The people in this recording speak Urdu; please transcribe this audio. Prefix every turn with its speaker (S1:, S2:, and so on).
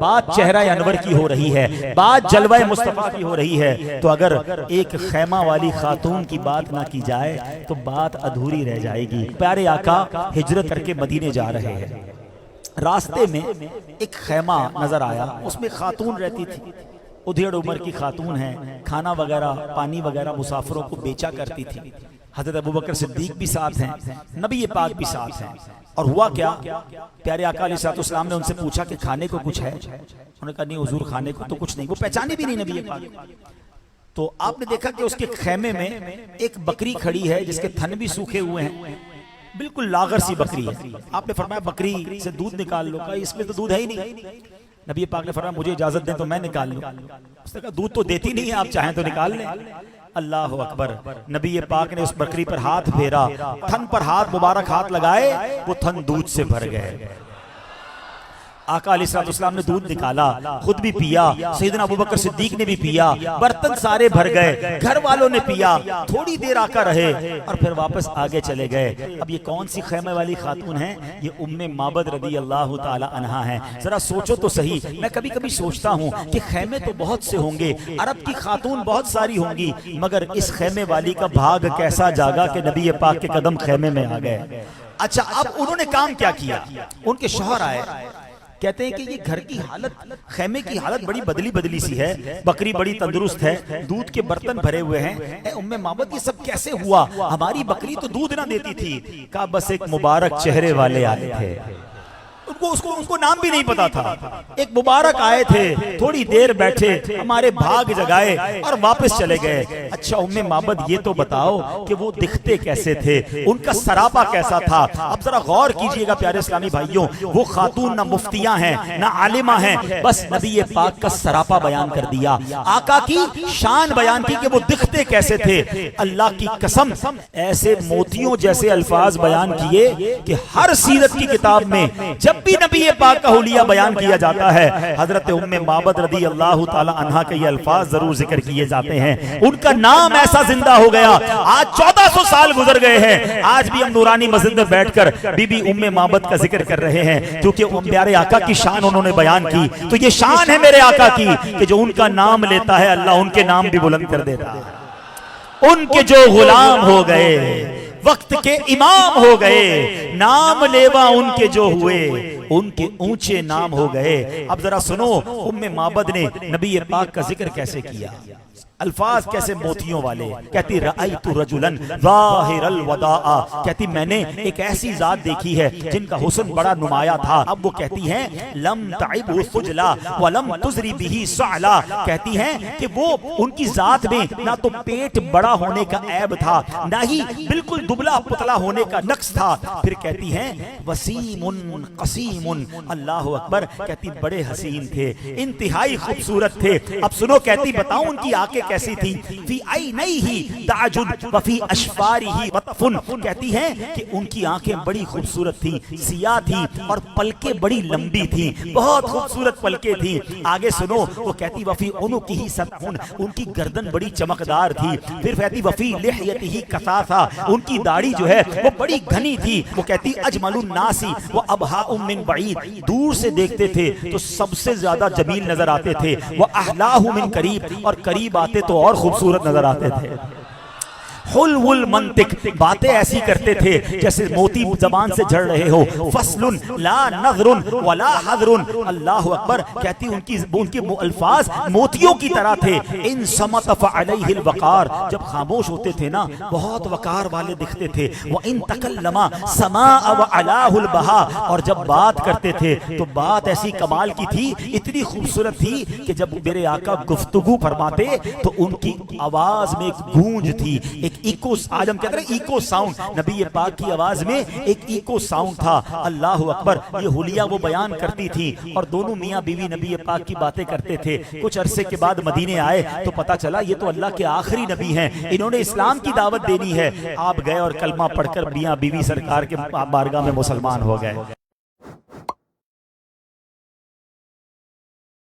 S1: بات چہرہ انور کی ہو رہی ہے، بات جلوہ مصطفیٰ کی ہو رہی ہے، تو اگر ایک خیمہ والی خاتون کی بات نہ کی جائے تو بات ادھوری رہ جائے گی۔ پیارے آقا ہجرت کر کے مدینے جا رہے ہیں، راستے میں ایک خیمہ نظر آیا، اس میں خاتون رہتی تھی، ادھیڑ عمر کی خاتون ہے، کھانا وغیرہ پانی وغیرہ مسافروں کو بیچا کرتی تھی۔ حضرت ابوبکر صدیق بھی ساتھ ہیں، نبی پاک بھی ساتھ ہیں۔ اور ہوا کیا، پیارے آقا علیہ السلام نے ان سے پوچھا کہ کھانے کو کچھ ہے؟ انہوں نے کہا نہیں حضور کھانے کو تو کچھ نہیں، وہ پہچانی بھی نہیں نبی پاک۔ تو آپ نے دیکھا کہ اس کے خیمے میں ایک بکری کھڑی ہے جس کے تھن بھی سوکھے ہوئے ہیں، بالکل لاغر سی بکری ہے۔ آپ نے فرمایا بکری سے دودھ نکال لو، کہا اس میں تو دودھ ہے ہی نہیں۔ نبی پاک نے فرمایا مجھے اجازت دیں تو میں نکال لوں۔ اس نے کہا دودھ تو دیتی نہیں ہے، آپ چاہیں تو نکال لیں۔ اللہ اکبر، نبی پاک نے اس بکری پر ہاتھ پھیرا، تھن پر ہاتھ مبارک ہاتھ لگائے، وہ تھن دودھ سے بھر گئے۔ آقا علیہ السلام نے دودھ نکالا، خود بھی پیا، سیدنا ابوبکر صدیق نے بھی پیا، برتن سارے بھر گئے، گھر والوں نے پیا، تھوڑی دیر آقا رہے اور پھر واپس آگے چلے گئے۔ اب یہ کون سی خیمے والی خاتون ہیں؟ یہ ام معبد رضی اللہ تعالی عنہا ہیں۔ ذرا سوچو تو صحیح، میں کبھی کبھی سوچتا ہوں کہ خیمے تو بہت سے ہوں گے، عرب کی خاتون بہت ساری ہوں گی، مگر اس خیمے والی کا بھاگ کیسا جاگا کہ نبی پاک کے قدم خیمے میں آ گئے۔ اچھا اب انہوں نے کام کیا کیا؟ ان کے شوہر آئے، کہتے ہیں کہ یہ گھر کی حالت، خیمے کی حالت بڑی بدلی سی ہے، بکری بڑی تندرست ہے، دودھ کے برتن بھرے ہوئے ہیں، اے ام معبد یہ سب کیسے ہوا؟ ہماری بکری تو دودھ نہ دیتی تھی۔ کہا بس ایک مبارک چہرے والے آئے تھے، ان کو نام بھی نہیں پتا تھا، ایک مبارک آئے تھے، تھوڑی دیر بیٹھے، ہمارے بھاگ جگائے اور واپس چلے گئے۔ اچھا ام معبد یہ تو بتاؤ کہ وہ دکھتے کیسے تھے، ان کا سراپا کیسا تھا؟ اب ذرا غور کیجئے گا پیارے اسلامی بھائیوں، وہ خاتون نہ مفتیاں ہیں نہ عالمہ ہیں، بس نبی پاک کا سراپا بیان کر دیا، آقا کی شان بیان کی کہ وہ دکھتے کیسے تھے۔ اللہ کی قسم ایسے موتیوں جیسے الفاظ بیان کیے کہ ہر سیرت کی کتاب میں جب بھی نبی پاک کا حلیہ بیان کیا جاتا ہے، حضرت ام معبد رضی اللہ تعالی عنہا کے یہ الفاظ ضرور ذکر کیے جاتے ہیں۔ ان کا نام ایسا زندہ ہو گیا، آج 1400 سال گزر گئے ہیں، آج بھی ہم نورانی مسجد میں بیٹھ کر بی بی ام معبد کا ذکر کر رہے ہیں، کیونکہ پیارے آقا کی شان انہوں نے بیان کی۔ تو یہ شان ہے میرے آقا کی کہ جو ان کا نام لیتا ہے اللہ ان کے نام بھی بلند کر دیتا ہے۔ ان کے جو غلام ہو گئے، وقت کے امام ہو گئے، نام لیوا ان کے جو ہوئے، ان کے اونچے نام ہو گئے۔ اب ذرا سنو ام معبد نے نبی پاک کا ذکر کیسے کیا، الفاظ کیسے موتیوں والے۔ کہتی رأیت رجلا ظاہر الوداع، کہتی میں نے ایک ایسی ذات دیکھی ہے جن کا حسن بڑا نمایاں تھا۔ اب وہ کہتی ہیں لم تعبہ خجلا ولم تزری بہ سعلا، کہتی ہیں کہ وہ ان کی ذات میں نہ تو پیٹ بڑا ہونے کا عیب تھا، نہ ہی بالکل دبلا پتلا ہونے کا نقص تھا۔ پھر کہتی ہیں وسیم قسیم، اللہ اکبر، کہتی بڑے حسین تھے، انتہائی خوبصورت تھے۔ اب سنو کہتی بتاؤں ان کی آنکھیں کیسی تھی، فی عینیہ تعجب وفی اشفارہ وطفن، کہتی ہیں کہ ان کی آنکھیں بڑی خوبصورت تھی، سیاہ تھی اور پلکیں بڑی لمبی تھی، بہت خوبصورت پلکیں تھی۔ آگے سنو وہ کہتی وفی عنقہ سطفن، ان کی گردن بڑی چمکدار تھی۔ پھر کہتی وفی لحیتہ کثافہ، ان کی داڑھی جو ہے وہ بڑی گھنی تھی۔ وہ کہتی اجمل الناس وابہاء من بعید، دور سے دیکھتے تھے تو سب سے زیادہ جمیل نظر آتے تھے، واحلاہ من قریب، اور قریب آتے تو اور خوبصورت نظر آتے تھے۔ حلو المنطق، باتیں ایسی کرتے تھے جیسے موتی زبان سے جھڑ رہے ہو۔ فصل لا نظر ولا حذر، اللہ اکبر، کہتی ان کی الفاظ موتیوں کی طرح تھے۔ ان صمت فعلیہ الوقار، جب خاموش ہوتے تھے نا بہت وقار والے دکھتے تھے۔ وان تکلم سماء وعلاه البہاء، اور جب بات کرتے تھے تو بات ایسی کمال کی تھی، اتنی خوبصورت تھی کہ جب میرے آقا گفتگو فرماتے تو ان کی آواز میں ایک گونج تھی، ایک ایکو، عالم کہتے ہیں ایکو ساؤنڈ، نبی پاک کی آواز میں ایک ایکو ساؤنڈ تھا۔ اللہ اکبر، یہ حلیہ وہ بیان کرتی تھی اور دونوں میاں بیوی نبی پاک کی باتیں کرتے تھے۔ کچھ عرصے کے بعد مدینے آئے تو پتا چلا یہ تو اللہ کے آخری نبی ہیں، انہوں نے اسلام کی دعوت دینی ہے۔ آپ گئے اور کلمہ پڑھ کر میاں بیوی سرکار کے بارگاہ میں مسلمان ہو گئے۔